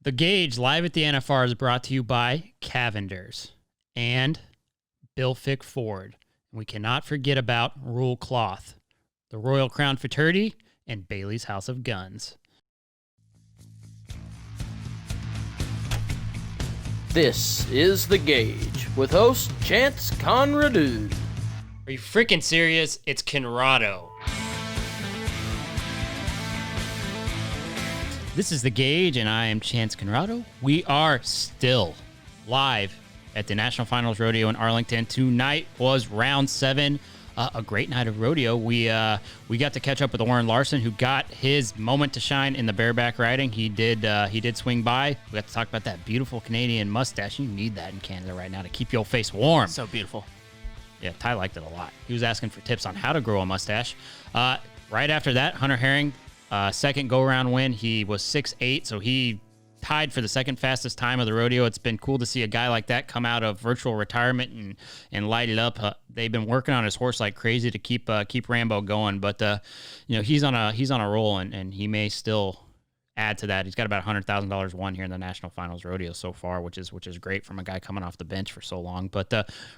The Gauge live at the NFR is brought to you by Cavenders and Bill Fick Ford. We cannot forget about Rule Cloth, the Royal Crown Fraternity, and Bailey's House of Guns. This is The Gauge with host Chance Conradu. Are you freaking serious? It's Conrado. This is The Gauge, and I am Chance Conrado. We are still live at the National Finals Rodeo in Arlington. Tonight was round 7, a great night of rodeo. We got to catch up with Orin Larsen, who got his moment to shine in the bareback riding. He did swing by. We got to talk about that beautiful Canadian mustache. You need that in Canada right now to keep your face warm. So beautiful. Yeah, Ty liked it a lot. He was asking for tips on how to grow a mustache. Right after that, Hunter Herrin, second go-around win. He was 6'8", so he tied for the second fastest time of the rodeo. It's been cool to see a guy like that come out of virtual retirement and light it up. They've been working on his horse like crazy to keep Rambo going, but he's on a roll, and he may still add to that. He's got about $100,000 won here in the National Finals Rodeo so far, which is great from a guy coming off the bench for so long. But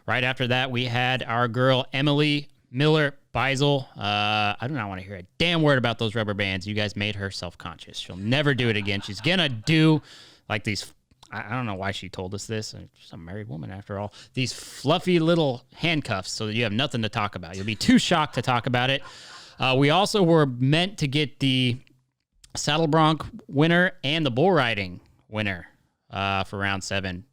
right after that, we had our girl Emily Miller-Beisel. I do not want to hear a damn word about those rubber bands. You guys made her self-conscious. She'll never do it again. She's going to do like these, I don't know why she told us this. She's a married woman after all. These fluffy little handcuffs so that you have nothing to talk about. You'll be too shocked to talk about it. We also were meant to get the saddle bronc winner and the bull riding winner for round 7.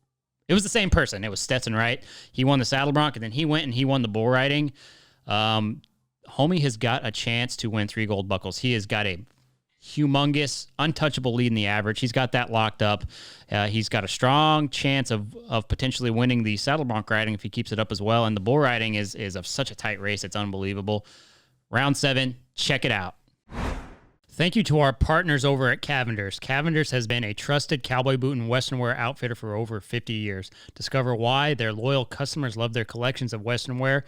It was the same person. It was Stetson, Wright. He won the saddle bronc, and then he went and he won the bull riding. Homie has got a chance to win 3 gold buckles. He has got a humongous, untouchable lead in the average. He's got that locked up. He's got a strong chance of potentially winning the saddle bronc riding if he keeps it up as well. And the bull riding is of such a tight race. It's unbelievable. Round 7, check it out. Thank you to our partners over at Cavenders. Cavenders has been a trusted cowboy boot and western wear outfitter for over 50 years. Discover why their loyal customers love their collections of western wear.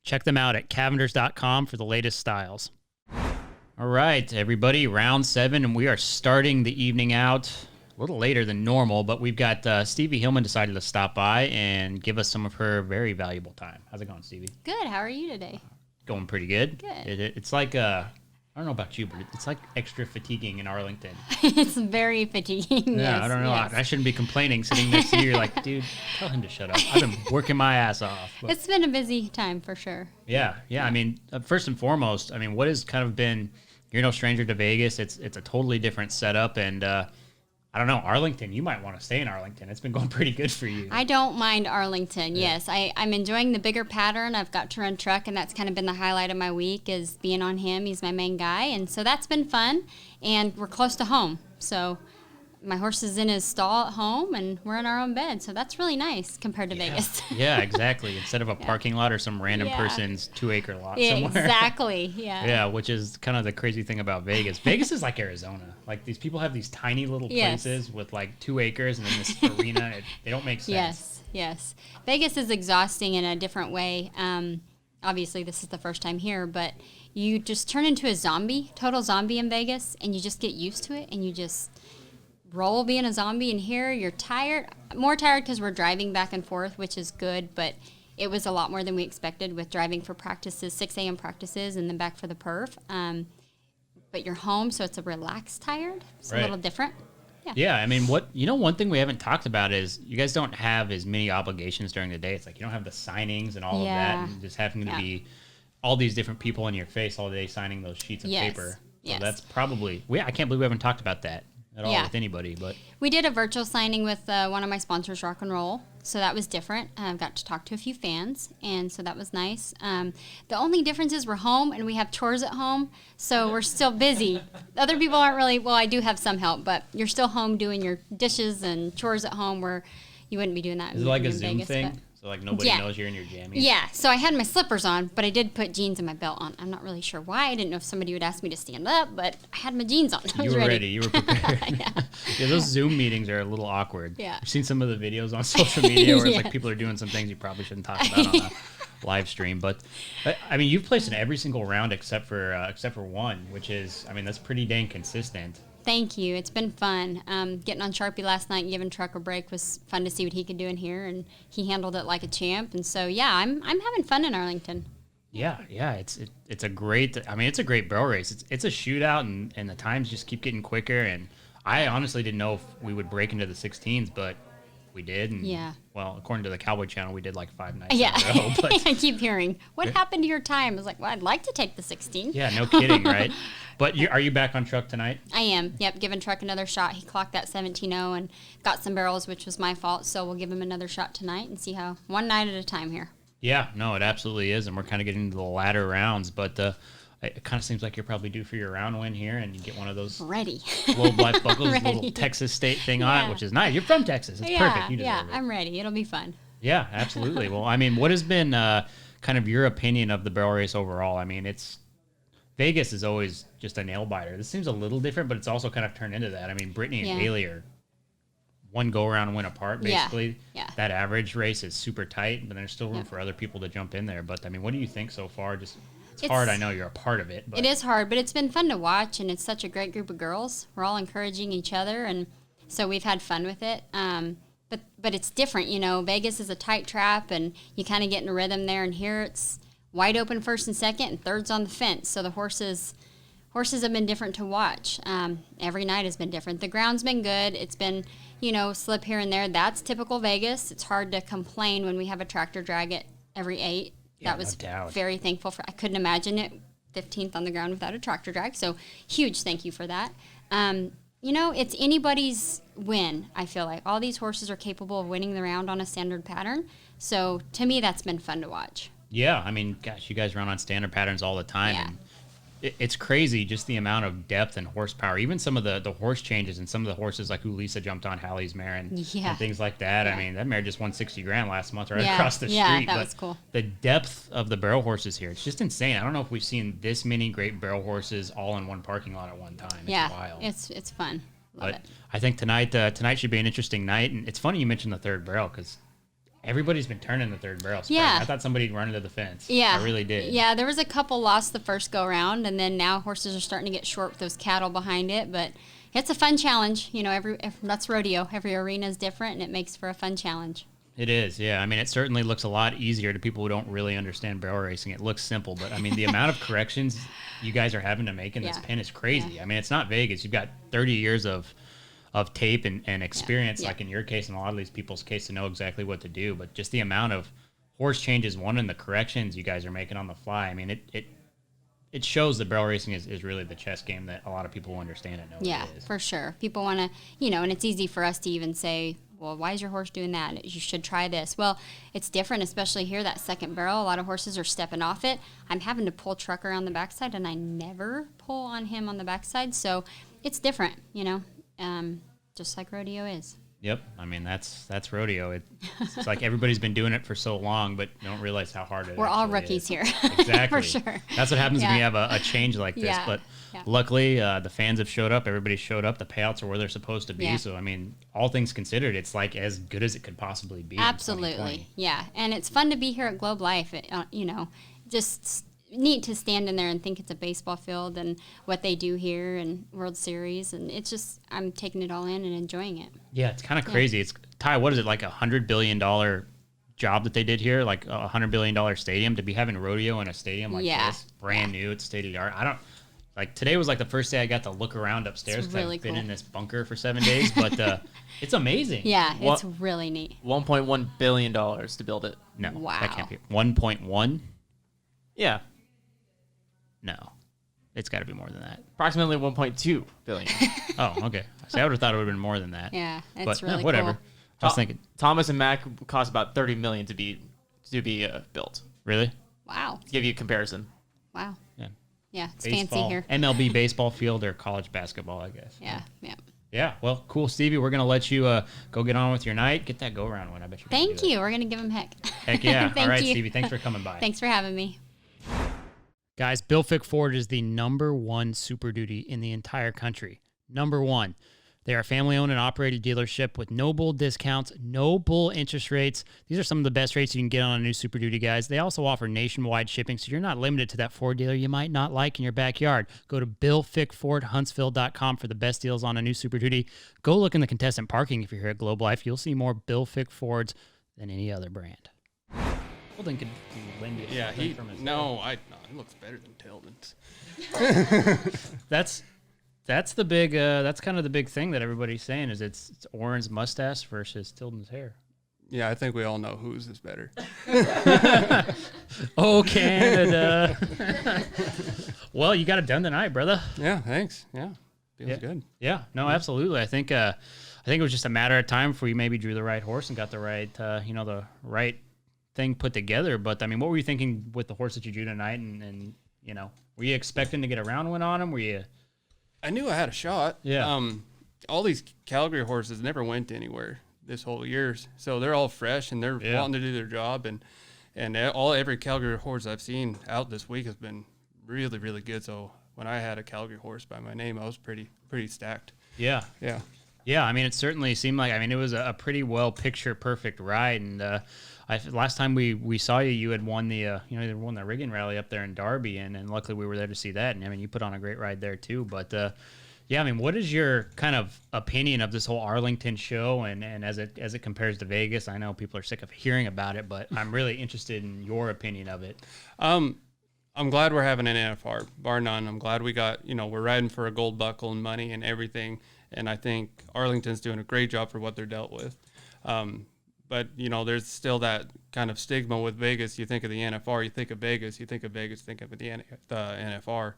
Check them out at cavenders.com for the latest styles. All right, everybody, round 7, and we are starting the evening out a little later than normal, but we've got Stevi Hillman decided to stop by and give us some of her very valuable time. How's it going, Stevi? Good. How are you today? Going pretty good. Good. It's like I don't know about you, but it's like extra fatiguing in Arlington. It's very fatiguing. Yeah, yes, I don't know. Yes. I shouldn't be complaining sitting next to you. You're like, dude, tell him to shut up. I've been working my ass off. But It's been a busy time for sure. yeah. I mean, first and foremost, I mean, what has kind of been, you're no stranger to Vegas. It's a totally different setup. And I don't know, Arlington, you might want to stay in Arlington. It's been going pretty good for you. I don't mind Arlington. Yeah. Yes, I'm enjoying the bigger pattern. I've got to run truck, and that's kind of been the highlight of my week is being on him. He's my main guy, and so that's been fun. And we're close to home, so my horse is in his stall at home, and we're in our own bed. So that's really nice compared to Vegas. Yeah, exactly. Instead of a parking lot or some random person's 2-acre lot somewhere. Exactly. Yeah. Yeah, which is kind of the crazy thing about Vegas. Vegas is like Arizona. Like these people have these tiny little places with like 2 acres and then this arena. They don't make sense. Yes. Vegas is exhausting in a different way. Obviously, this is the first time here, but you just turn into a total zombie in Vegas, and you just get used to it, and you just roll being a zombie. And here you're tired, more tired because we're driving back and forth, which is good, but it was a lot more than we expected with driving for practices, 6 a.m. practices, and then back for the perf. But you're home, so it's a relaxed tired. It's a little different. Yeah, I mean, one thing we haven't talked about is you guys don't have as many obligations during the day. It's like you don't have the signings and all of that, and just having to be all these different people in your face all day signing those sheets of paper. So that's probably, I can't believe we haven't talked about that at all with anybody. But we did a virtual signing with one of my sponsors, Rock and Roll, so that was different. I got to talk to a few fans, and so that was nice. The only difference is we're home and we have chores at home, so we're still busy. Other people aren't really, well, I do have some help, but you're still home doing your dishes and chores at home where you wouldn't be doing that. Is it like a Zoom Vegas, thing? So like nobody knows you're in your jammies? Yeah, so I had my slippers on, but I did put jeans and my belt on. I'm not really sure why. I didn't know if somebody would ask me to stand up, but I had my jeans on. I was you were ready. You were prepared. Yeah, those Zoom meetings are a little awkward. Yeah. I've seen some of the videos on social media where it's like people are doing some things you probably shouldn't talk about on a live stream. But I mean, you've placed in every single round except for one, which is, I mean, that's pretty dang consistent. Thank you. It's been fun. Getting on Sharpie last night and giving Truck a break was fun to see what he could do in here, and he handled it like a champ. And so, yeah, I'm having fun in Arlington. Yeah. It's a great. I mean, it's a great barrel race. It's a shootout, and the times just keep getting quicker. And I honestly didn't know if we would break into the 16s, but we did. And, well, according to the Cowboy Channel, we did like 5 nights in a row. But I keep hearing, what happened to your time? I was like, well, I'd like to take the 16. Yeah, no kidding, right? But are you back on Truck tonight? I am. Yep, giving Truck another shot. He clocked that 17-0 and got some barrels, which was my fault. So we'll give him another shot tonight and see how one night at a time here. Yeah, no, it absolutely is, and we're kind of getting into the latter rounds. But it kind of seems like you're probably due for your round win here, and you get one of those ready Globe Life buckles, little Texas State thing on it, which is nice. You're from Texas. It's perfect. You deserve it. I'm ready. It'll be fun. Yeah, absolutely. Well, I mean, what has been kind of your opinion of the barrel race overall? I mean, Vegas is always just a nail biter. This seems a little different, but it's also kind of turned into that. I mean, Brittany and Haley are one go-around win apart, basically. Yeah. That average race is super tight, but there's still room for other people to jump in there. But, I mean, what do you think so far? It's hard. I know you're a part of it. But. It is hard, but it's been fun to watch, and it's such a great group of girls. We're all encouraging each other, and so we've had fun with it. But it's different, you know. Vegas is a tight trap, and you kind of get in a rhythm there, and here it's wide open first and second, and third's on the fence. So the horses have been different to watch. Every night has been different. The ground's been good. It's been, you know, slip here and there. That's typical Vegas. It's hard to complain when we have a tractor drag at every 8. Yeah, that was no doubt. Very thankful for. I couldn't imagine it 15th on the ground without a tractor drag. So huge thank you for that. You know, it's anybody's win, I feel like. All these horses are capable of winning the round on a standard pattern. So to me, that's been fun to watch. Yeah, I mean, gosh, you guys run on standard patterns all the time. Yeah. And it's crazy just the amount of depth and horsepower. Even some of the horse changes and some of the horses like who Lisa jumped on Hallie's mare and things like that. I mean, that mare just won 60 grand last month right across the street. Yeah, that was cool. The depth of the barrel horses here, it's just insane. I don't know if we've seen this many great barrel horses all in one parking lot at one time. It's wild. It's fun. Love it. I think tonight should be an interesting night. And it's funny you mentioned the third barrel because everybody's been turning the third barrel. I thought somebody'd run into the fence. Yeah. I really did. Yeah, there was a couple lost the first go round, and then now horses are starting to get short with those cattle behind it. But it's a fun challenge. You know, that's rodeo. Every arena is different, and it makes for a fun challenge. It is, yeah. I mean, it certainly looks a lot easier to people who don't really understand barrel racing. It looks simple, but I mean, the amount of corrections you guys are having to make in this pen is crazy. Yeah. I mean, it's not Vegas. You've got 30 years of tape and experience, like in your case and a lot of these people's case, to know exactly what to do. But just the amount of horse changes, and the corrections you guys are making on the fly. I mean, it shows that barrel racing is really the chess game that a lot of people who understand it know what it is. For sure. People want to, you know, and it's easy for us to even say, well, why is your horse doing that? You should try this. Well, it's different, especially here, that second barrel. A lot of horses are stepping off it. I'm having to pull Trucker on the backside, and I never pull on him on the backside. So it's different, you know. Just like rodeo is. Yep. I mean, that's rodeo. It's like everybody's been doing it for so long, but don't realize how hard it is. We're all rookies here. Exactly. For sure. That's what happens when you have a change like this. But luckily, the fans have showed up. Everybody showed up. The payouts are where they're supposed to be. Yeah. So, I mean, all things considered, it's like as good as it could possibly be. Absolutely. Yeah. And it's fun to be here at Globe Life. You know, just neat to stand in there and think it's a baseball field and what they do here and World Series, and it's just I'm taking it all in and enjoying it. Yeah, it's kind of crazy. It's Ty, what is it, like $100 billion job that they did here, like a $100 billion stadium, to be having rodeo in a stadium like this, brand new, it's state of the art. I don't like today was like the first day I got to look around upstairs because I've been in this bunker for 7 days, but it's amazing. Yeah, it's really neat. $1.1 billion to build it. No, that can't be 1.1. Yeah. No, it's got to be more than that. Approximately 1.2 billion. Oh, okay. See, I would have thought it would have been more than that. Yeah, it's really whatever. Cool. I was thinking Thomas and Mack cost about $30 million to be built. Really? Wow. To give you a comparison. Wow. Yeah. Yeah, it's baseball, fancy here. MLB baseball field or college basketball, I guess. Yeah. Yeah. Well, cool, Stevie. We're gonna let you go get on with your night. Get that go round one. I bet you. Thank you. We're gonna give him heck. Heck yeah. All right, you. Stevie. Thanks for coming by. Thanks for having me. Guys, Bill Fick Ford is the #1 Super Duty in the entire country. #1. They are a family-owned and operated dealership with no bull discounts, no bull interest rates. These are some of the best rates you can get on a new Super Duty, guys. They also offer nationwide shipping, so you're not limited to that Ford dealer you might not like in your backyard. Go to BillFickFordHuntsville.com for the best deals on a new Super Duty. Go look in the contestant parking if you're here at Globe Life. You'll see more Bill Fick Fords than any other brand. Tilden could lend you something from his head. He looks better than Tilden's. That's the big. That's kind of the big thing that everybody's saying is it's Orin's mustache versus Tilden's hair. Yeah, I think we all know whose is better. Oh, Canada. Well, you got it done tonight, brother. Yeah, thanks. Yeah, feels good. Yeah, no, absolutely. I think it was just a matter of time before you maybe drew the right horse and got the right, the right thing put together. But I mean, what were you thinking with the horse that you drew tonight? And were you expecting to get a round win on him? Were you? I knew I had a shot. Yeah. All these Calgary horses never went anywhere this whole year, so they're all fresh and they're wanting to do their job. And every Calgary horse I've seen out this week has been really, really good. So when I had a Calgary horse by my name, I was pretty stacked. Yeah. Yeah. Yeah. I mean, it certainly seemed like. I mean, it was a pretty well picture perfect ride. And last time we saw you, you had won the you won the rigging rally up there in Derby, and luckily we were there to see that. And I mean, you put on a great ride there too. But yeah, I mean, what is your kind of opinion of this whole Arlington show and as it compares to Vegas? I know people are sick of hearing about it, but I'm really interested in your opinion of it. I'm glad we're having an NFR, bar none. I'm glad we got, we're riding for a gold buckle and money and everything. And I think Arlington's doing a great job for what they're dealt with. But, there's still that kind of stigma with Vegas. You think of the NFR, you think of Vegas, think of the NFR.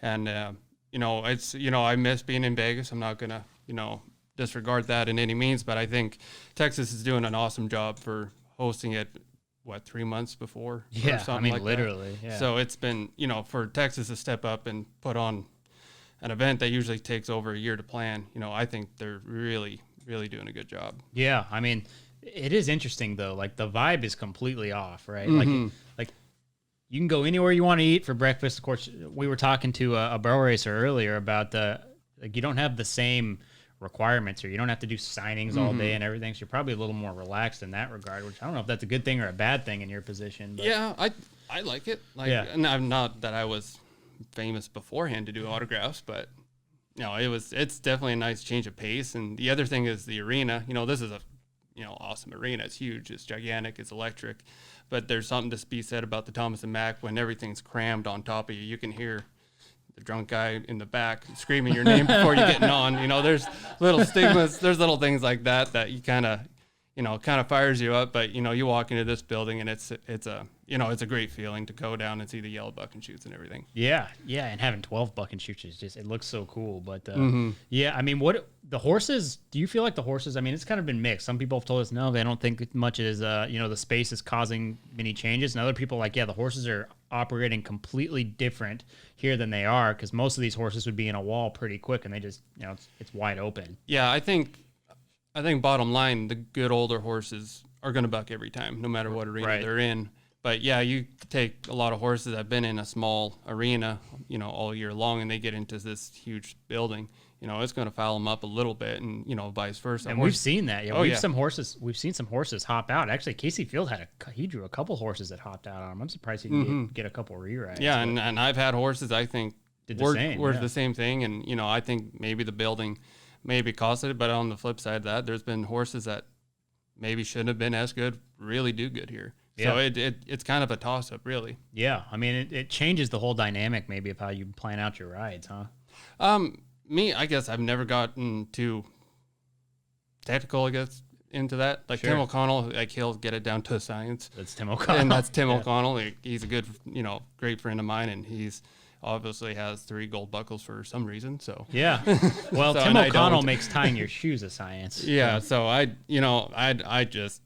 And, I miss being in Vegas. I'm not going to, disregard that in any means. But I think Texas is doing an awesome job for hosting it, 3 months before? Yeah, or something I mean, like literally. That. Yeah. So it's been, for Texas to step up and put on an event that usually takes over a year to plan, I think they're really, really doing a good job. Yeah, I mean, it is interesting though. Like the vibe is completely off, right? Mm-hmm. Like you can go anywhere you want to eat for breakfast. Of course, we were talking to a barrel racer earlier about you don't have the same requirements, or you don't have to do signings all day and everything. So you're probably a little more relaxed in that regard, which I don't know if that's a good thing or a bad thing in your position. But. Yeah, I like it. And I'm not that I was famous beforehand to do autographs, but it's definitely a nice change of pace. And the other thing is the arena. This is a awesome arena. It's huge. It's gigantic. It's electric. But there's something to be said about the Thomas and Mack when everything's crammed on top of you. You can hear the drunk guy in the back screaming your name before you're getting on. There's little stigmas. There's little things like that you kind of fires you up. But you walk into this building and it's a great feeling to go down and see the yellow buck and shoots and everything. Yeah, and having 12 buck and shoots is just, it looks so cool. But yeah, I mean, what the horses? Do you feel like the horses? I mean, it's kind of been mixed. Some people have told us no, they don't think much is the space is causing many changes, and other people are like, yeah, the horses are operating completely different here than they are, because most of these horses would be in a wall pretty quick, and they just it's wide open. Yeah, I think bottom line, the good older horses are going to buck every time, no matter what arena they're in. But yeah, you take a lot of horses that have been in a small arena, all year long, and they get into this huge building. It's going to foul them up a little bit, and vice versa. And we've seen that. Yeah, we've seen some horses hop out. Actually, Casey Field he drew a couple horses that hopped out on him. I'm surprised he didn't get a couple rerides. Yeah, and I've had horses I think did the same thing, and I think maybe the building maybe caused it, but on the flip side of that, there's been horses that maybe shouldn't have been as good really do good here. Yeah. So it's kind of a toss-up, really. Yeah, I mean, it changes the whole dynamic maybe of how you plan out your rides, huh? Me, I guess I've never gotten too technical, into that. Like Tim O'Connell, he'll get it down to science. That's Tim O'Connell. And that's Tim O'Connell. He's a good, great friend of mine, and he's obviously has 3 gold buckles for some reason. So yeah, well, Tim O'Connell makes tying your shoes a science. Yeah, so I just,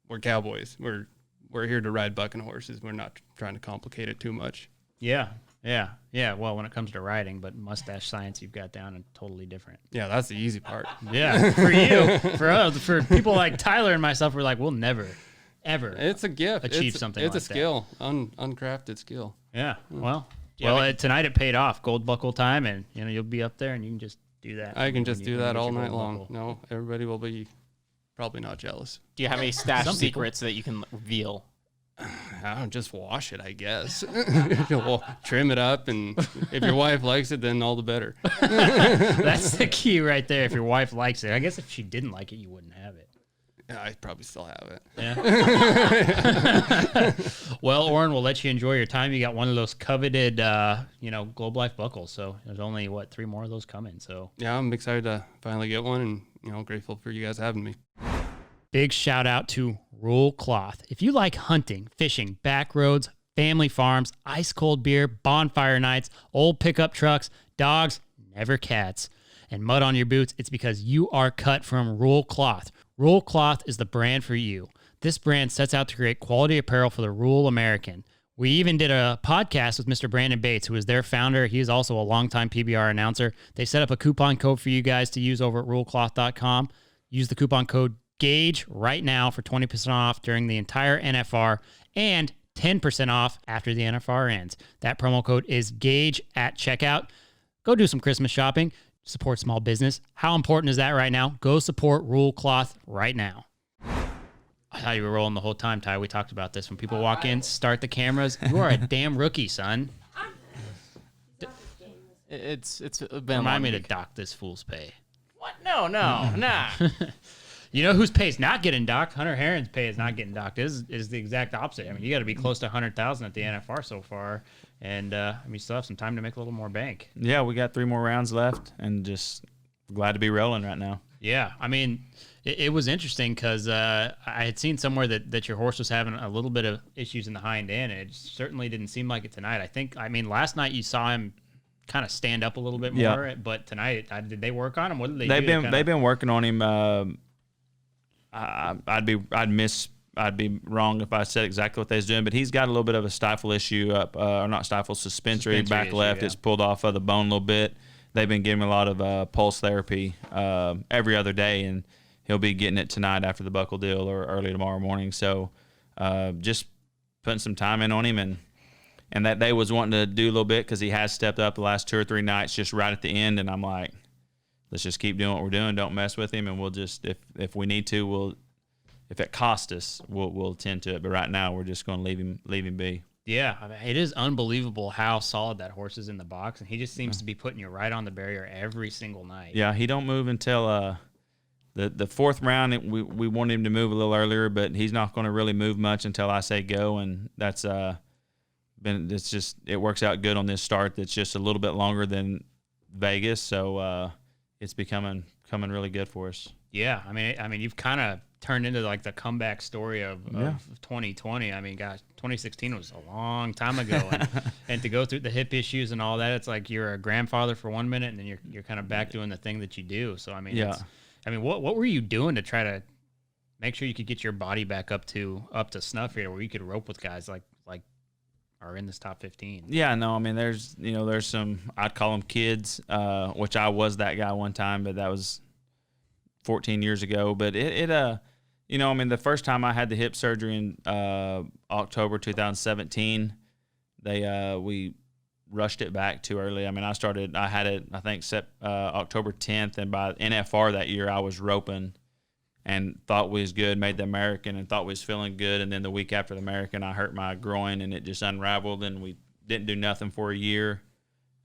we're cowboys. We're here to ride bucking horses. We're not trying to complicate it too much. Yeah. Well, when it comes to riding, but mustache science, you've got down and totally different. Yeah, that's the easy part. Yeah, for you, for us, for people like Tyler and myself, we're like, we'll never, ever. It's a gift. Achieve something. It's like a skill, uncrafted skill. Yeah. Well, tonight it paid off. Gold buckle time, and you'll be up there, and you can just do that. I can just when you do that get all your night gold long. buckle. No, everybody will be probably not jealous. Do you have any stash Some people. secrets that you can reveal? I don't just wash it, I guess. We'll trim it up, and if your wife likes it, then all the better. That's the key right there. If your wife likes it, I guess if she didn't like it, you wouldn't have it. Yeah, I probably still have it. Yeah. Well, Orin, we'll let you enjoy your time. You got one of those coveted, Globe Life buckles. So there's only 3 more of those coming. So Yeah, I'm excited to finally get one, and grateful for you guys having me. big shout out to Rural Cloth. If you like hunting, fishing, back roads, family farms, ice cold beer, bonfire nights, old pickup trucks, dogs, never cats, and mud on your boots, it's because you are cut from Rural Cloth. Rural Cloth is the brand for you. This brand sets out to create quality apparel for the rural American. We even did a podcast with Mr. Brandon Bates, who is their founder. He is also a longtime PBR announcer. They set up a coupon code for you guys to use over at ruralcloth.com. Use the coupon code GAUGE right now for 20% off during the entire NFR and 10% off after the NFR ends. That promo code is GAUGE at checkout. Go do some Christmas shopping. Support small business. How important is that right now? Go support Rural Cloth right now. I thought you were rolling the whole time, Ty. We talked about this. When people walk in, start the cameras. You are a damn rookie, son. It's been Remind me to dock this fool's pay. What? No, nah. You know whose pay is not getting docked? Hunter Herrin's pay is not getting docked. It is the exact opposite. I mean, you got to be close to 100,000 at the NFR so far, and you still have some time to make a little more bank. Yeah, we got 3 more rounds left, and just glad to be rolling right now. Yeah, I mean, it was interesting because I had seen somewhere that your horse was having a little bit of issues in the hind end, and it certainly didn't seem like it tonight. Last night you saw him kind of stand up a little bit more, but tonight, did they work on him? What did they do? They've been working on him. I'd be wrong if I said exactly what they was doing, but he's got a little bit of a stifle issue or not stifle, suspensory back issue, left. yeah. It's pulled off of the bone a little bit. They've been giving him a lot of pulse therapy every other day, and he'll be getting it tonight after the buckle deal or early tomorrow morning. So just putting some time in on him, and that day was wanting to do a little bit because he has stepped up the last 2 or 3 nights just right at the end, and I'm like, let's just keep doing what we're doing. Don't mess with him, and we'll just if we need to, if it costs us, we'll attend to it. But right now, we're just going to leave him be. Yeah, I mean, it is unbelievable how solid that horse is in the box, and he just seems to be putting you right on the barrier every single night. Yeah, he don't move until the 4th round. We wanted him to move a little earlier, but he's not going to really move much until I say go, and that's it works out good on this start. That's just a little bit longer than Vegas, so it's coming really good for us. Yeah, I mean, you've kind of turned into like the comeback story of 2020. I mean, gosh, 2016 was a long time ago, and to go through the hip issues and all that, it's like you're a grandfather for 1 minute, and then you're kind of back doing the thing that you do. So I mean, what were you doing to try to make sure you could get your body back up to snuff here, where you could rope with guys like are in this top 15? Yeah, no, I mean, there's some, I'd call them kids, which I was that guy one time, but that was 14 years ago. But the first time I had the hip surgery in October 2017, we rushed it back too early. I mean, I had it, I think, October 10th, and by NFR that year, I was roping and thought we was good, made the American, and thought we was feeling good. And then the week after the American, I hurt my groin, and it just unraveled, and we didn't do nothing for a year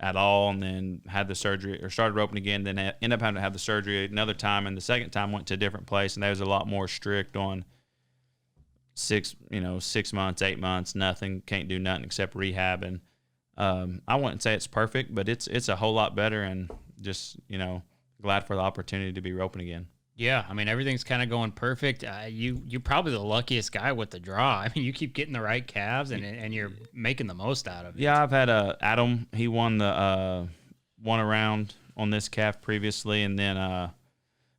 at all, and then had the surgery, or started roping again, then ended up having to have the surgery another time, and the second time went to a different place, and they was a lot more strict on 6 months, 8 months, nothing, can't do nothing except rehab. And I wouldn't say it's perfect, but it's a whole lot better, and just, glad for the opportunity to be roping again. Yeah, I mean, everything's kind of going perfect. You're probably the luckiest guy with the draw. I mean, you keep getting the right calves, and you're making the most out of it. Yeah, I've had Adam. He won the one around on this calf previously, and then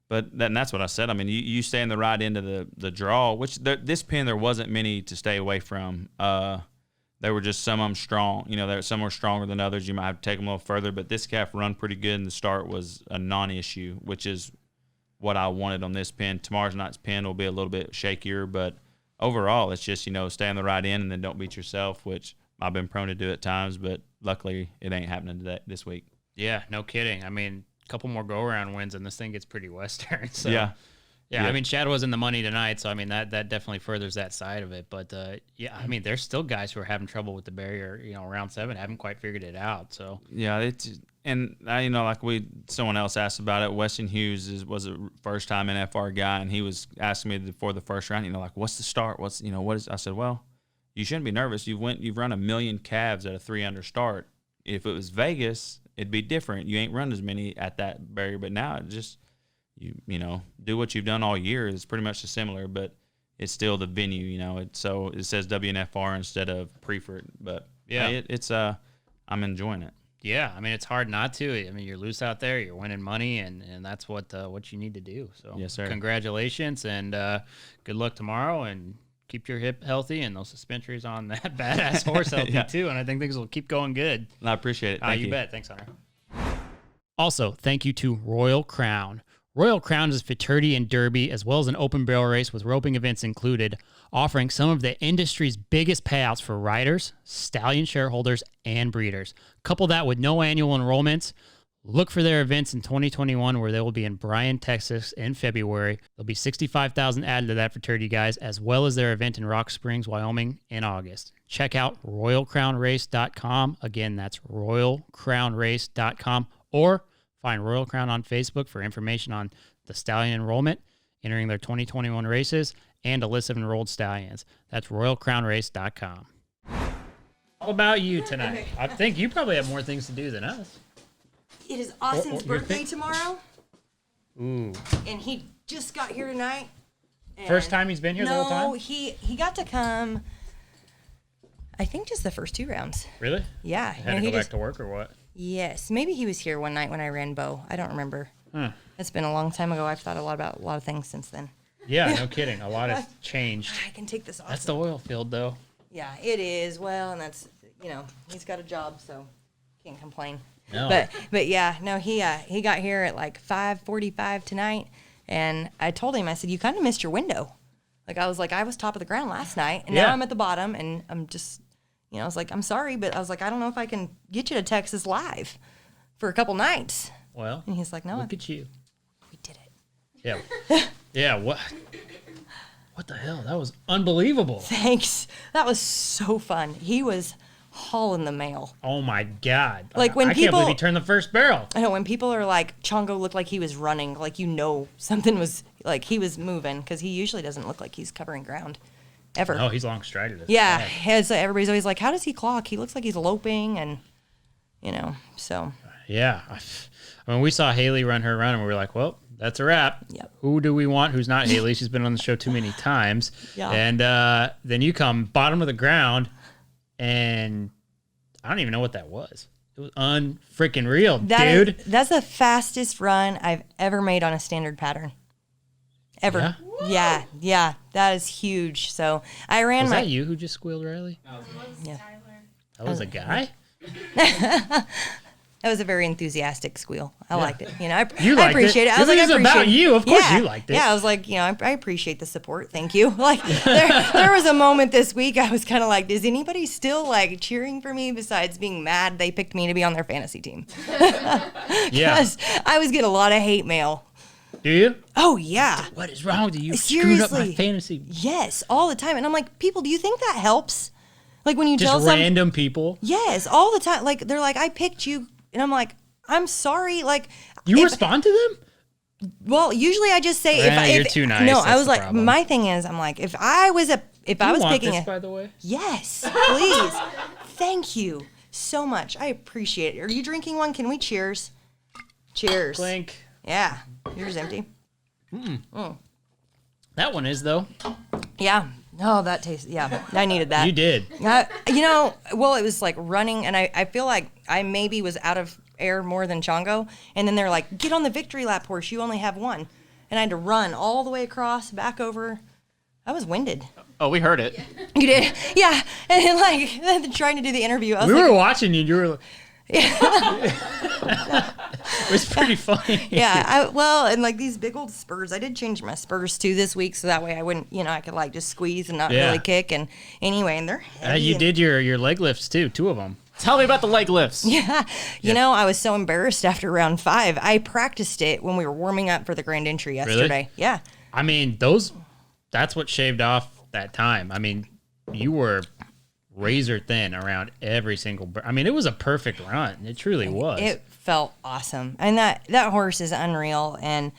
but that's what I said. I mean, you stay in the right end of the draw, which this pen there wasn't many to stay away from. There were just some of them strong. Some were stronger than others. You might have to take them a little further, but this calf run pretty good, and the start was a non-issue, which is what I wanted on this pen. Tomorrow's night's pen will be a little bit shakier, but overall, it's just, stay on the right end and then don't beat yourself, which I've been prone to do at times, but luckily it ain't happening this week. Yeah, no kidding. I mean, couple more go-around wins, and this thing gets pretty Western. So, Yeah. Yeah, I mean, Chad was in the money tonight, so I mean that definitely furthers that side of it. But yeah, I mean, there's still guys who are having trouble with the barrier. Round 7 haven't quite figured it out. So Yeah, like someone else asked about it. Weston Hughes was a first-time NFR guy, and he was asking me before the first round, like, what's the start? What is? I said, well, you shouldn't be nervous. You've run 1 million calves at a 3-under start. If it was Vegas, it'd be different. You ain't run as many at that barrier, but now it just do what you've done all year. It's pretty much similar, but it's still the venue. So it says WNFR instead of Prefert, but yeah, I'm enjoying it. yeah, I mean, it's hard not to. I mean, you're loose out there, you're winning money, and that's what you need to do. So Yes, sir. Congratulations, and good luck tomorrow, and keep your hip healthy and those suspensories on that badass horse healthy Yeah. too. And I think things will keep going good. I appreciate it. Thank You bet. Thanks, Hunter. Also, thank you to Royal Crown. Royal Crown is futurity and derby, as well as an open barrel race with roping events included, offering some of the industry's biggest payouts for riders, stallion shareholders, and breeders. Couple that with no annual enrollments. Look for their events in 2021, where they will be in Bryan, Texas in February. There'll be $65,000 added to that for futurity guys, as well as their event in Rock Springs, Wyoming in August. Check out royalcrownrace.com. Again, that's royalcrownrace.com, or find Royal Crown on Facebook for information on the stallion enrollment, entering their 2021 races, and a list of enrolled stallions. That's royalcrownrace.com. All about you tonight. I think you probably have more things to do than us. It is Austin's your birthday thing- tomorrow, Ooh. and he just got here tonight. and- First time he's been here the whole time? No, he got to come, I think just the first 2 rounds. Really? Yeah. Had to he go back to work or what? Yes, maybe he was here one night when I ran bow. I don't remember. Huh. It's been a long time ago. I've thought about a lot of things since then. Yeah, no kidding. A lot has changed. I can take this off. That's the oil field, though. Yeah, it is. Well, and that's, he's got a job, so can't complain. No. But yeah, no, he got here at like 5:45 tonight, and I told him, I said, you kind of missed your window. I was top of the ground last night, and Yeah. now I'm at the bottom, and I'm just, I was like, I'm sorry, but I was like, I don't know if I can get you to Texas live for a couple nights. Well, And he's like, no, look at you. we did it. Yeah. Yeah, what the hell? That was unbelievable. Thanks. That was so fun. He was hauling the mail. Oh, my God. Like, when I can't believe people- he turned the first barrel. I know when people are like, Chongo looked like he was running, like, something was, like, he was moving, because he usually doesn't look like he's covering ground, ever. Oh, he's long strided. Yeah, everybody's always like, how does he clock? He looks like he's loping, and, so. Yeah. I mean, we saw Haley run her run, and we were like, well, that's a wrap. Yep. Who do we want who's not Haley? She's been on the show too many times. Yeah. And then you come bottom of the ground, and I don't even know what that was. It was unfreaking real, dude. That's the fastest run I've ever made on a standard pattern. Ever. Yeah. That is huge. So I ran Was my. that you who just squealed, Riley? Yeah. That was a guy? That was a very enthusiastic squeal. I liked it. I You liked appreciate it. I was This like, is I appreciate about you. Of course you liked it. Yeah, I was like, I appreciate the support. Thank you. Like, there was a moment this week I was kind of like, is anybody still like cheering for me besides being mad they picked me to be on their fantasy team? Yeah. 'Cause I was getting a lot of hate mail. Do you? Oh yeah. What is wrong with you? You screwed up my Seriously. fantasy. Yes, all the time. And I'm like, people, do you think that helps? Like when you Just tell some random people. Yes, all the time. Like they're like, I picked you, and I'm like, I'm sorry. Like You if- respond to them? Well, usually I just say You're too nice. No, That's I was the like, problem. my thing is, I'm like, if I was Want picking this, a by the way? yes, please, thank you so much. I appreciate it. Are you drinking one? Can we cheers? Cheers. Clink. Yeah, yours empty. That one is, though. Yeah. Oh, that tastes. Yeah, I needed that. You did. Well, it was like running, and I feel like I maybe was out of air more than Chongo. And then they're like, get on the victory lap horse. You only have one. And I had to run all the way across, back over. I was winded. Oh, we heard it. You did? Yeah. And then, like, trying to do the interview, I was We like, were watching you. You were. It was pretty funny. yeah. And like these big old spurs. I did change my spurs too this week, so that way I wouldn't, I could like just squeeze and not Yeah. really kick. And anyway, and they're heavy. You and- did your leg lifts too, 2 of them. Tell me about the leg lifts. Yeah. You know, I was so embarrassed after round 5. I practiced it when we were warming up for the grand entry yesterday. Really? Yeah. I mean, that's what shaved off that time. I mean, you were razor thin around every single. I mean, it was a perfect run. It truly was. It felt awesome. And that horse is unreal. And,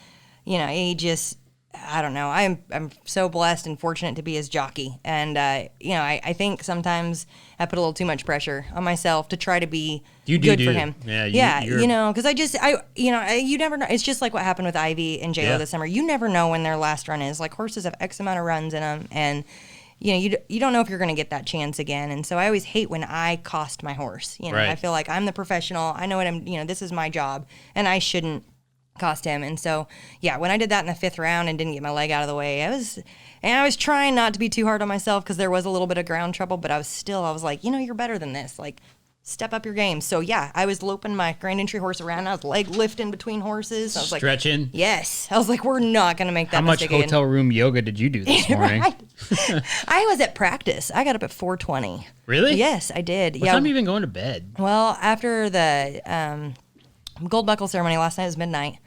you know, he just, I don't know. I'm so blessed and fortunate to be his jockey. And, you know, I think sometimes I put a little too much pressure on myself to try to be good for him. Yeah. You know, because you never know. It's just like what happened with Ivy and JLo this summer. You never know when their last run is. Like, horses have X amount of runs in them. And, you know, you don't know if you're going to get that chance again. And so I always hate when I cost my horse. You know, Right. I feel like I'm the professional. I know what this is my job. And I shouldn't cost him. And so, yeah, when I did that in the 5th round and didn't get my leg out of the way, I was trying not to be too hard on myself because there was a little bit of ground trouble, but I was like, you know, you're better than this. Like, step up your game. So, yeah, I was loping my grand entry horse around. I was leg lifting between horses. I was stretching. Like, yes. I was like, we're not going to make that How much mistake again. hotel room yoga did you do this morning? Right. I was at practice. I got up at 4:20. Really? Yes, I did. What time have you been going to bed? Well, after the gold buckle ceremony last night was midnight.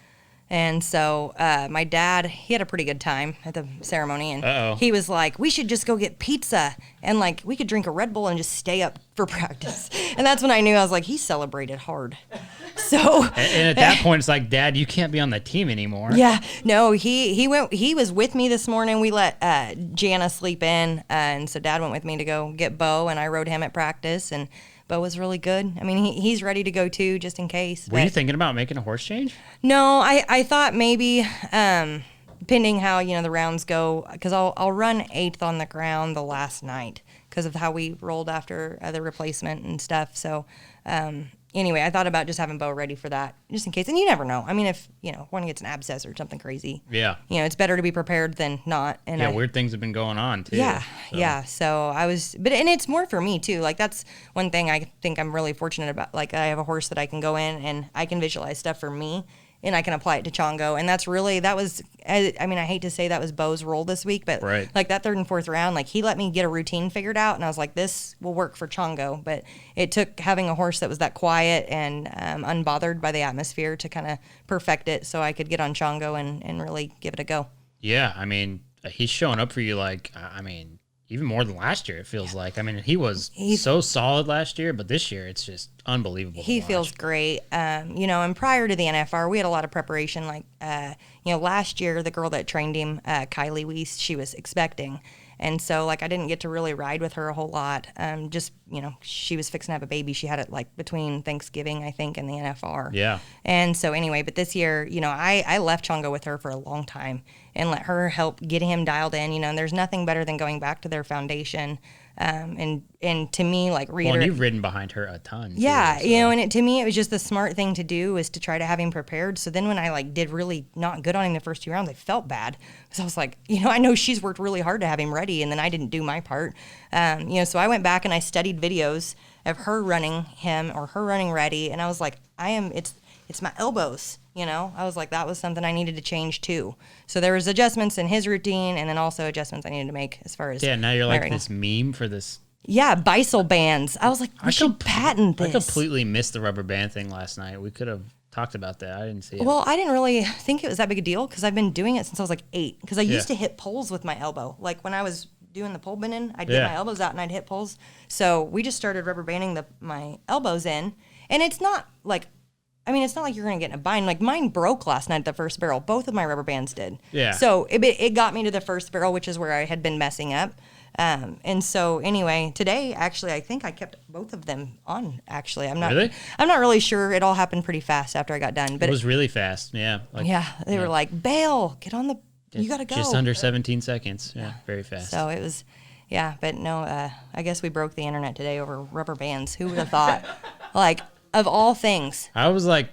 And so my dad, he had a pretty good time at the ceremony. And he was like, we should just go get pizza. And, like, we could drink a Red Bull and just stay up for practice. And that's when I knew. I was like, he celebrated hard. So. And at that point, it's like, Dad, you can't be on the team anymore. Yeah. No, he was with me this morning. We let Jana sleep in. And so Dad went with me to go get Bo. And I rode him at practice. And Bo was really good. I mean, he's ready to go too, just in case. Were you thinking about making a horse change? No, I thought maybe, depending how, you know, the rounds go, because I'll run 8th on the ground the last night because of how we rolled after the replacement and stuff. So, anyway, I thought about just having Bo ready for that, just in case. And you never know. I mean, if, you know, one gets an abscess or something crazy. Yeah. You know, it's better to be prepared than not. And weird things have been going on, too. Yeah, so. yeah. So and it's more for me, too. Like, that's one thing I think I'm really fortunate about. Like, I have a horse that I can go in and I can visualize stuff for me and I can apply it to Chongo. And I hate to say that was Bo's role this week, but right. Like that 3rd and 4th round, like he let me get a routine figured out and I was like, this will work for Chongo. But it took having a horse that was that quiet and unbothered by the atmosphere to kind of perfect it so I could get on Chongo and really give it a go. Yeah, I mean, he's showing up for you like, even more than last year, it feels like. I mean, he's so solid last year, but this year it's just unbelievable. He feels great. You know, and prior to the NFR, we had a lot of preparation. Like, you know, last year, the girl that trained him, Kylie Weiss, she was expecting. And so, like, I didn't get to really ride with her a whole lot. Just, you know, she was fixing to have a baby. She had it, like, between Thanksgiving, I think, and the NFR. Yeah. And so, anyway, but this year, you know, I left Chongo with her for a long time and let her help get him dialed in, you know, and there's nothing better than going back to their foundation. And to me, like, Well, and you've ridden behind her a ton. Yeah, too, so. you know, and to me, it was just the smart thing to do was to try to have him prepared. So then when I, like, did really not good on him the first 2 rounds, I felt bad. Because I was like, you know, I know she's worked really hard to have him ready, and then I didn't do my part. You know, so I went back and I studied videos of her running him or her running ready, and I was like, it's my elbows, you know? I was like, that was something I needed to change too. So there was adjustments in his routine and then also adjustments I needed to make as far as now you're like riding. this meme for this. Yeah, Beisel bands. I was like, we should patent this. I completely missed the rubber band thing last night. We could have talked about that. I didn't see it. Well, I didn't really think it was that big a deal because I've been doing it since I was like 8. Because I used to hit poles with my elbow. Like when I was doing the pole bending, I'd get my elbows out and I'd hit poles. So we just started rubber banding my elbows in. And it's not like, I mean, it's not like you're going to get in a bind. Like mine broke last night at the first barrel. Both of my rubber bands did. Yeah. So it got me to the first barrel, which is where I had been messing up. And so anyway, today, actually, I think I kept both of them on, actually. I'm not really sure. It all happened pretty fast after I got done. But it was really fast. Yeah. They were like, bail, get on you got to go. Just under 17 seconds. Yeah. Very fast. So it was, but no, I guess we broke the internet today over rubber bands. Who would have thought? Like, of all things. I was like,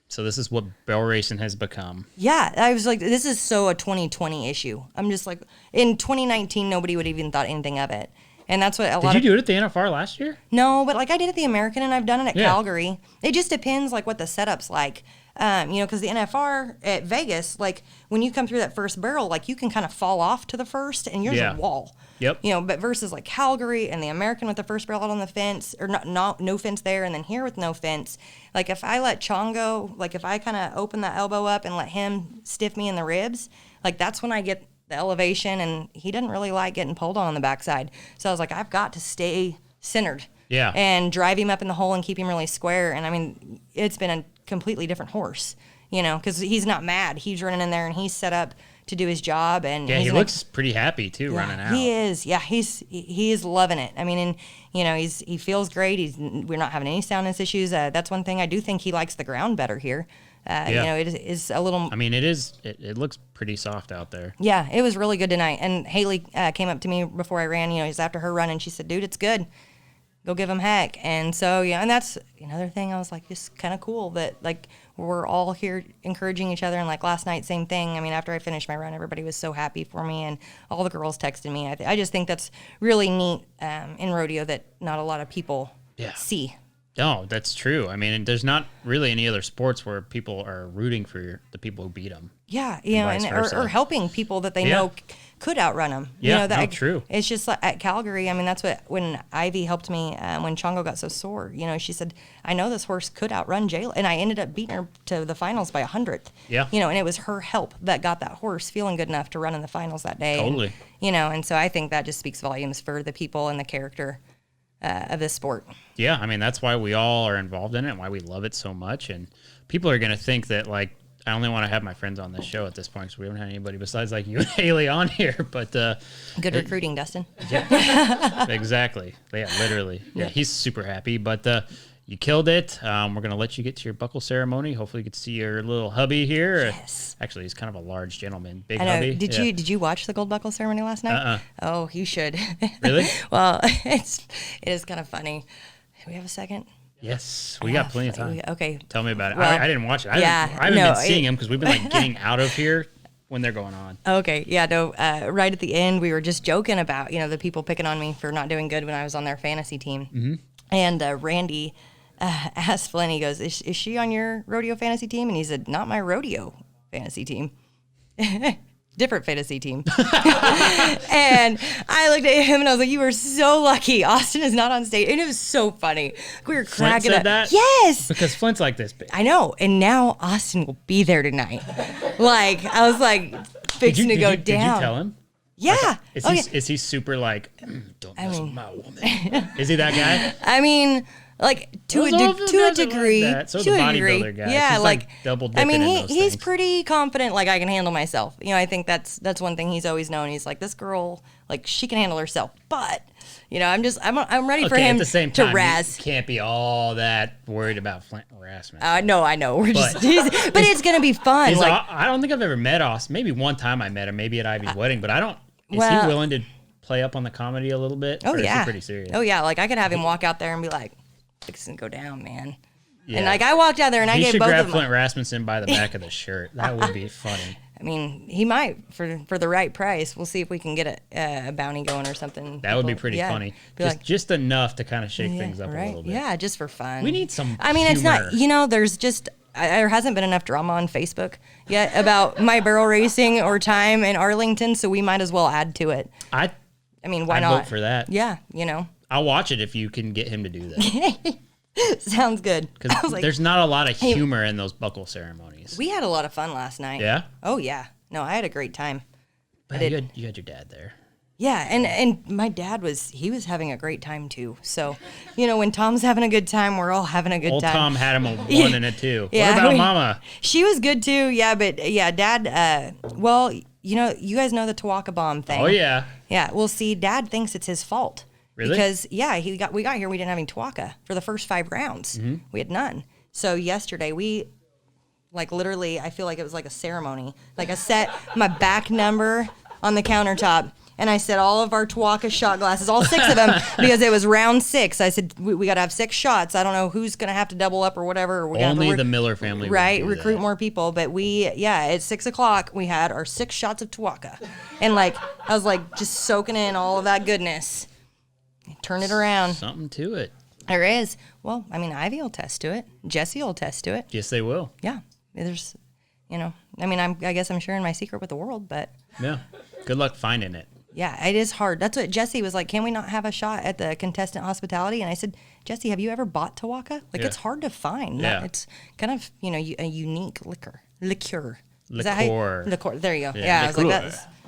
so this is what barrel racing has become. Yeah, I was like, this is so a 2020 issue. I'm just like, in 2019, nobody would even thought anything of it. And that's what Did you do it at the NFR last year? No, but like I did at the American and I've done it at Calgary. It just depends like what the setup's like. Because the NFR at Vegas, like when you come through that first barrel, like you can kind of fall off to the first and you're a wall. Yep. But versus like Calgary and the American with the first barrel out on the fence, or no fence there, and then here with no fence. Like if I let Chongo, like if I kind of open that elbow up and let him stiff me in the ribs, like that's when I get the elevation, and he doesn't really like getting pulled on the backside. So I was like, I've got to stay centered. Yeah. And drive him up in the hole and keep him really square. And I mean, it's been a completely different horse, because he's not mad. He's running in there and he's set up to do his job. And yeah, he looks pretty happy too, running out. He is. Yeah, he is loving it. I mean, and he feels great. We're not having any soundness issues. That's one thing. I do think he likes the ground better here. It is a little. I mean, it looks pretty soft out there. Yeah, it was really good tonight. And Haley came up to me before I ran. He's after her run, and she said, "Dude, it's good. Go give him heck." And so, and that's another thing. I was like, just kind of cool that like we're all here encouraging each other. And like last night, same thing. I mean, after I finished my run, everybody was so happy for me, and all the girls texted me. I just think that's really neat in rodeo that not a lot of people see. No, that's true. I mean, there's not really any other sports where people are rooting for the people who beat them. Yeah, or helping people that they know could outrun them. Yeah, true. It's just like at Calgary. I mean, that's what when Ivy helped me when Chongo got so sore. She said, "I know this horse could outrun Jayla," and I ended up beating her to the finals by 100th. Yeah. And it was her help that got that horse feeling good enough to run in the finals that day. Totally. And so I think that just speaks volumes for the people and the character of this sport. Yeah, I mean, that's why we all are involved in it and why we love it so much. And people are going to think that, like, I only want to have my friends on this show at this point because we haven't had anybody besides, like, you and Haley on here. But good recruiting, Dustin. Yeah, exactly. Yeah, literally. Yeah, he's super happy. But you killed it. We're going to let you get to your buckle ceremony. Hopefully you get to see your little hubby here. Yes. Actually, he's kind of a large gentleman. Big I know. hubby. Did you watch the gold buckle ceremony last night? Oh, you should. Really? Well, it is kind of funny. Do we have a second? Yes, we got plenty of time. Okay. Tell me about it. Well, I didn't watch it. I haven't been seeing him because we've been like getting out of here when they're going on. Okay. Yeah, no, right at the end, we were just joking about, the people picking on me for not doing good when I was on their fantasy team. Mm-hmm. And Randy asked Flynn, he goes, is she on your rodeo fantasy team? And he said, not my rodeo fantasy team. Different fantasy team. And I looked at him and I was like, you are so lucky Austin is not on stage. And it was so funny. We were cracking Flint said up. That? Yes. Because Flint's like this big. I know. And now Austin will be there tonight. Like, I was like, fixing to go down. Did you tell him? Yeah. Is he super like, don't mess with my woman? Is he that guy? I mean, like to a degree. Like so the bodybuilder guy. Yeah, like double dipping. I mean, he's things. pretty confident. Like I can handle myself. I think that's one thing he's always known. He's like, this girl, like she can handle herself. But I'm ready for him at the same time, to razz. You can't be all that worried about Flint harassment. No, I know. We're but it's gonna be fun. I don't think I've ever met Austin. Maybe one time I met him. Maybe at Ivy's wedding. But I don't. Is he willing to play up on the comedy a little bit? Oh yeah. Is he pretty serious? Oh yeah. Like I could have him walk out there and be like, fixing to go down, man. Yeah. And like I walked out there and I gave both of them. He should grab Flint Rasmussen by the back of the shirt. That would be funny. I mean, he might for the right price. We'll see if we can get a bounty going or something. That would be pretty funny. Just enough to kind of shake things up a little bit. Yeah, just for fun. We need some. I mean, humor. It's not. There's just there hasn't been enough drama on Facebook yet about my barrel racing or time in Arlington, so we might as well add to it. I mean, why not? Vote for that. Yeah, I'll watch it if you can get him to do that. Sounds good. Because there's not a lot of humor in those buckle ceremonies. We had a lot of fun last night. Yeah? Oh, yeah. No, I had a great time. But you had your dad there. Yeah, and my dad was having a great time too. So, when Tom's having a good time, we're all having a good time. Old Tom had him a 1 and a 2. Yeah, what about Mama? She was good too, yeah, but yeah, Dad, well, you guys know the Tawaka bomb thing. Oh, yeah. Yeah, well, see, Dad thinks it's his fault. Really? Because, yeah, we got here, we didn't have any Tawaka for the first 5 rounds. Mm-hmm. We had none. So yesterday, we, like, literally, I feel like it was like a ceremony. Like, I set my back number on the countertop, and I set all of our Tawaka shot glasses, all 6 of them, because it was round 6. I said, we got to have 6 shots. I don't know who's going to have to double up or whatever. Only the Miller family right, recruit more people. But at 6 o'clock, we had our 6 shots of Tawaka. And, like, I was, like, just soaking in all of that goodness. Turn it around. Something to it. There is. Well, I mean, Ivy will test to it. Jesse will test to it. Yes, they will. Yeah. there's, I mean, I guess I'm sharing my secret with the world, but Yeah. Good luck finding it. yeah, it is hard. That's what Jesse was like, can we not have a shot at the contestant hospitality? And I said, Jesse, have you ever bought Tawaka? Like, Yeah. it's hard to find. Yeah. It's kind of, a unique liquor. Liqueur. Is that Liqueur. Liqueur. There you go. Yeah, Yeah, I was like,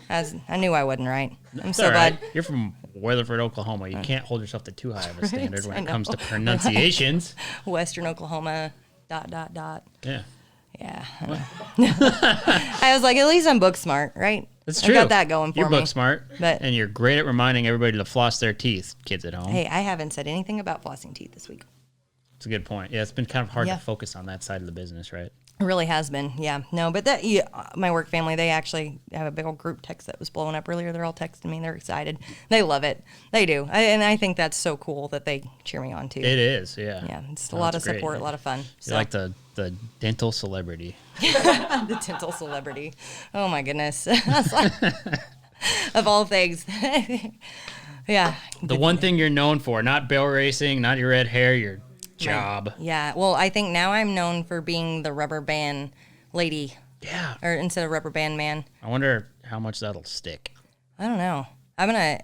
liqueur. I knew I wasn't right. I'm It's so all right. glad. You're from Weatherford, Oklahoma. You can't hold yourself to too high of a standard when I it comes to know. pronunciations. Western Oklahoma, ... Yeah. Yeah. I was like, at least I'm book smart, right? That's I true. got that going for You're me. book smart, But- and you're great at reminding everybody to floss their teeth, kids at home. Hey, I haven't said anything about flossing teeth this week. It's a good point. Yeah, it's been kind of hard Yeah. to focus on that side of the business, right? It really has been, yeah. No, but my work family, they actually have a big old group text that was blowing up earlier. They're all texting me. They're excited. They love it. They do. And I think that's so cool that they cheer me on, too. It is, yeah. Yeah, it's a No, lot it's of great. support, a lot of fun. You're like the dental celebrity. The dental celebrity. Oh, my goodness. Of all things. Yeah. The one thing you're known for, not barrel racing, not your red hair, your job. Yeah. Well, I think now I'm known for being the rubber band lady, Yeah. or instead of rubber band man. I wonder how much that'll stick. I don't know. I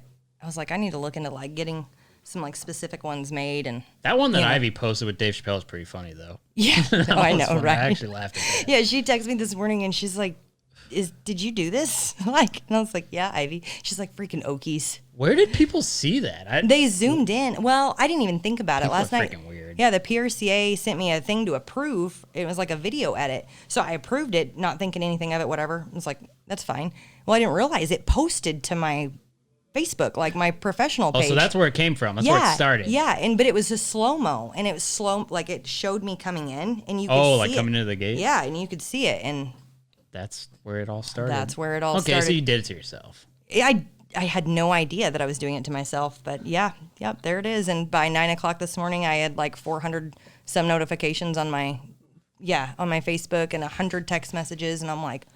was like, I need to look into like getting some like specific ones made. And That one that Yeah. Ivy posted with Dave Chappelle is pretty funny, though. yeah, That I was know, funny. right? I actually laughed at that. Yeah, she texted me this morning and she's like, did you do this? Like, and I was like, yeah, Ivy. She's like, freaking Okies. Where did people see that? They zoomed in. Well, I didn't even think about it People last are night. freaking weird. Yeah, the PRCA sent me a thing to approve. It was like a video edit. So I approved it, not thinking anything of it, whatever. I was like, that's fine. Well, I didn't realize it posted to my Facebook, like my professional Oh, page. so that's where it came from. That's where it started. Yeah, but it was a slow-mo, and it was slow, like it showed me coming in, and you could Oh, see like it. coming into the gate? Yeah, and you could see it, and That's where it all started. that's where it all Okay, started. so you did it to yourself. I had no idea that I was doing it to myself, but yep, there it is. And by 9 o'clock this morning, I had like 400 some notifications on my Facebook and 100 text messages, and I'm like,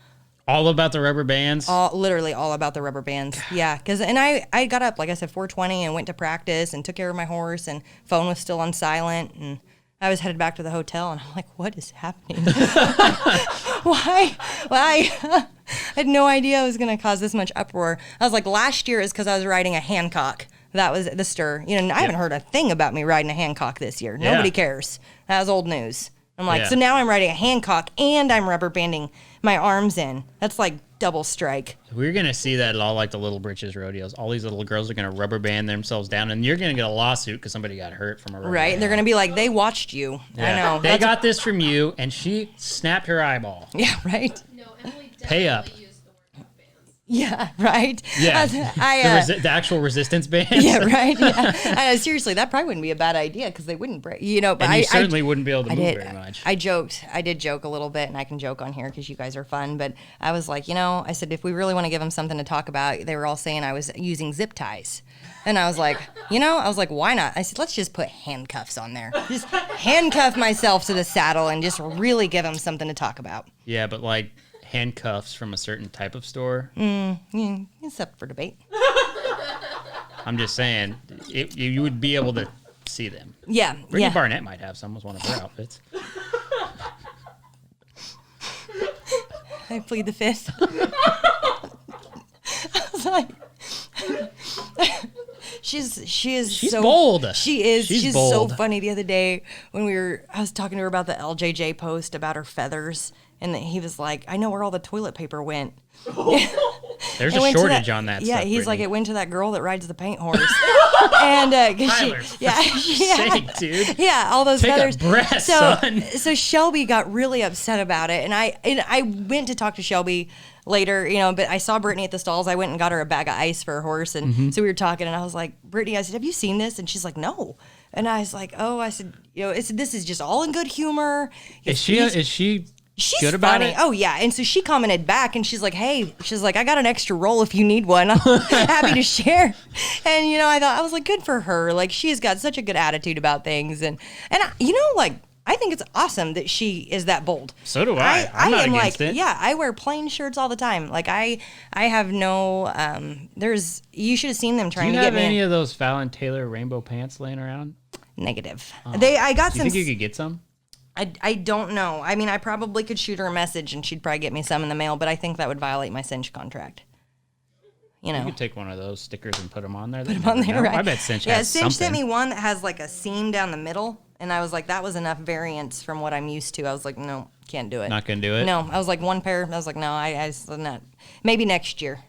All about the rubber bands. literally all about the rubber bands. Yeah, and I got up, like I said, 4:20 and went to practice and took care of my horse, and phone was still on silent, and I was headed back to the hotel, and I'm like, what is happening? Why? I had no idea it was going to cause this much uproar. I was like, last year is because I was riding a Hancock. That was the stir. I haven't heard a thing about me riding a Hancock this year. Nobody cares. That was old news. I'm like, Yeah. so now I'm riding a Hancock and I'm rubber banding my arms in. That's like double strike. We're going to see that at all like the Little Britches rodeos. All these little girls are going to rubber band themselves down, and you're going to get a lawsuit because somebody got hurt from a rubber Right? band. They're going to be like, they watched you. I know. They That's- got this from you, and she snapped her eyeball. Yeah, right? No, Emily definitely Pay up. used the word bands. Yeah, right? Yeah. I, The actual resistance band. yeah, right? Yeah. I know, seriously, that probably wouldn't be a bad idea because they wouldn't break, but And I you certainly wouldn't be able to I move did. very much. I joked. I did joke a little bit, and I can joke on here because you guys are fun. But I was like, I said, if we really want to give them something to talk about, they were all saying I was using zip ties. And I was like, why not? I said, let's just put handcuffs on there. Just handcuff myself to the saddle and just really give them something to talk about. Yeah, but like handcuffs from a certain type of store. It's up for debate. I'm just saying, you would be able to see them. Yeah, Brittany yeah. Barnett might have some with one of her outfits. I plead the fifth. I was like, she is She's so bold. She is. She's She's bold. so funny. The other day when I was talking to her about the LJJ post about her feathers, and he was like, "I know where all the toilet paper went." There's It a went to shortage that- on that Yeah, stuff. he's like, Brittany. it went to that girl that rides the paint horse. And Tyler, sake, dude. yeah, all those Take a feathers. breath, so, son. so Shelby got really upset about it, and I went to talk to Shelby later, but I saw Brittany at the stalls. I went and got her a bag of ice for her horse, and Mm-hmm. so we were talking, and I was like, Brittany, I said, have you seen this? And she's like, no. And I was like, oh, I said, this is just all in good humor. Is she She's good about funny. it? Oh yeah, and so she commented back, and she's like, "Hey, I got an extra roll if you need one. I'm happy to share." And I was like, good for her. Like she's got such a good attitude about things, and I think it's awesome that she is that bold. So do I. I'm not am against like, it. yeah, I wear plain shirts all the time. Like I have no. You should have seen them Do trying you to get have me any of those Fallon Taylor rainbow pants laying around? negative. I got Do you some. think you could get some? I don't know. I mean, I probably could shoot her a message and she'd probably get me some in the mail, but I think that would violate my cinch contract. You could take one of those stickers and put them on there. Put them on there, right? I bet Cinch has Cinch something. sent me one that has like a seam down the middle, and I was like, that was enough variance from what I'm used to. I was like, no, can't do it. Not gonna do it? No, I was like one pair. I was like, no, I just not. Maybe next year.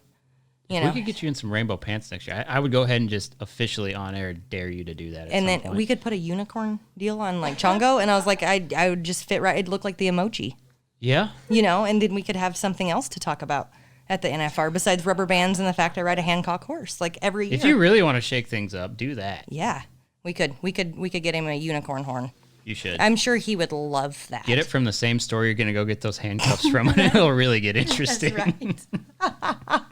You know. We could get you in some rainbow pants next year. I would go ahead and just officially on air dare you to do that. And then we could put a unicorn deal on like Chongo, and I was like, I would just fit right. It'd look like the emoji. Yeah. You know, and then we could have something else to talk about at the NFR besides rubber bands and the fact I ride a Hancock horse like every year. If you really want to shake things up, do that. Yeah, we could get him a unicorn horn. You should. I'm sure he would love that. Get it from the same store you're going to go get those handcuffs from, and it'll really get interesting. That's right.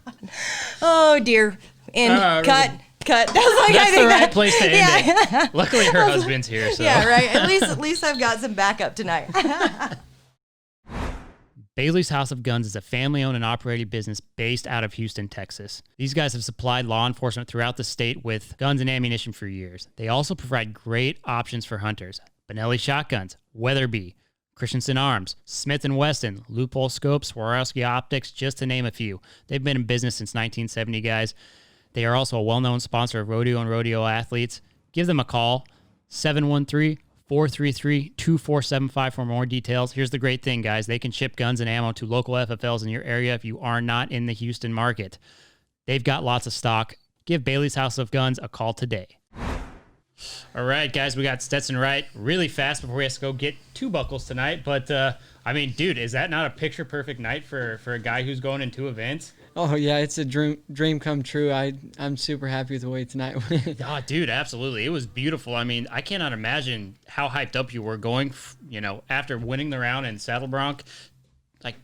Oh, dear. And cut. That's That's the right place to end it. Luckily, her husband's here. So. Yeah, right. At least I've got some backup tonight. Bailey's House of Guns is a family-owned and operated business based out of Houston, Texas. These guys have supplied law enforcement throughout the state with guns and ammunition for years. They also provide great options for hunters. Benelli Shotguns, Weatherby, Christensen Arms, Smith & Wesson, Loophole Scopes, Swarovski Optics, just to name a few. They've been in business since 1970, guys. They are also a well-known sponsor of rodeo and rodeo athletes. Give them a call, 713-433-2475 for more details. Here's the great thing, guys. They can ship guns and ammo to local FFLs in your area if you are not in the Houston market. They've got lots of stock. Give Bailey's House of Guns a call today. All right, guys, we got Stetson Wright really fast before we have to go get 2 buckles tonight. But, I mean, dude, is that not a picture-perfect night for a guy who's going in 2 events? Oh, yeah, it's a dream come true. I'm super happy with the way tonight went. Oh, dude, absolutely. It was beautiful. I mean, I cannot imagine how hyped up you were going, after winning the round in Saddle Bronc. Like,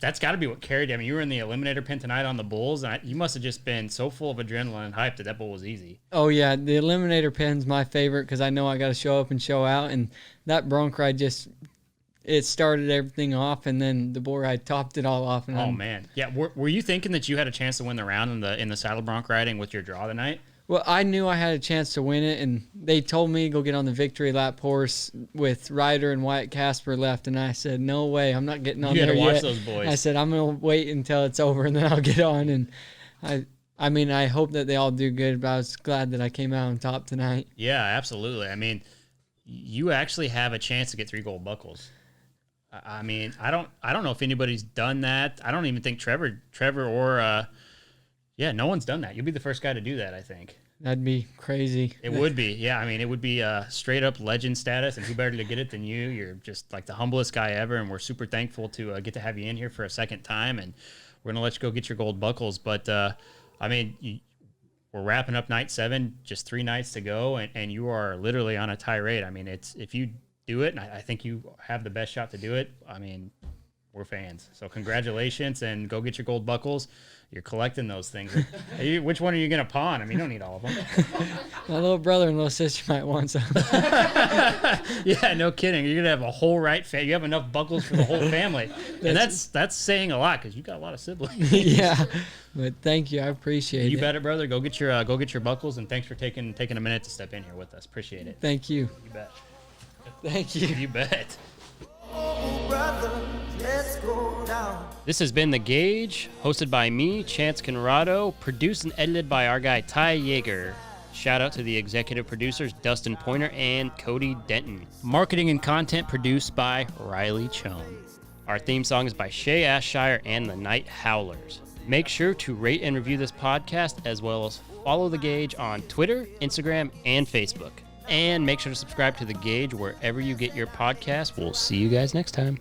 that's got to be what carried you. I mean, you were in the eliminator pin tonight on the bulls, and you must have just been so full of adrenaline and hype that bull was easy. Oh, yeah, the eliminator pin's my favorite because I know I got to show up and show out, and that Bronc ride it started everything off, and then the bull ride topped it all off. And man. Yeah, were you thinking that you had a chance to win the round in the Saddle Bronc riding with your draw tonight? Well, I knew I had a chance to win it, and they told me to go get on the victory lap horse with Ryder and Wyatt Casper left, and I said, no way, I'm not getting on there yet. You had to watch those boys. I said, I'm going to wait until it's over, and then I'll get on. And I mean, I hope that they all do good, but I was glad that I came out on top tonight. Yeah, absolutely. I mean, you actually have a chance to get 3 gold buckles. I mean, I don't know if anybody's done that. I don't even think Trevor or no one's done that. You'll be the first guy to do that, I think. That'd be crazy. It would be. Yeah, I mean, it would be straight up legend status, and who better to get it than you? You're just like the humblest guy ever, and we're super thankful to get to have you in here for a second time, and we're going to let you go get your gold buckles. But, I mean, we're wrapping up night 7, just 3 nights to go, and you are literally on a tirade. I mean, if you do it, and I think you have the best shot to do it, I mean, we're fans. So congratulations, and go get your gold buckles. You're collecting those things. Which one are you going to pawn? I mean, you don't need all of them. My little brother and little sister might want some. Yeah, no kidding. You're going to have a whole Wright family. You have enough buckles for the whole family. And that's saying a lot because you got a lot of siblings. Yeah, but thank you. I appreciate it. You bet it, brother. Go get your buckles, and thanks for taking a minute to step in here with us. Appreciate it. Thank you. You bet. Thank you. You bet. This has been The Gauge, hosted by me, Chance Conrado, produced and edited by our guy Ty Yeager. Shout out to the executive producers Dustin Pointer and Cody Denton. Marketing and content produced by Riley Chone. Our theme song is by Shay Ashshire and the Night Howlers. Make sure to rate and review this podcast, as well as follow The Gauge on Twitter, Instagram, and Facebook. And make sure to subscribe to The Gauge wherever you get your podcasts. We'll see you guys next time.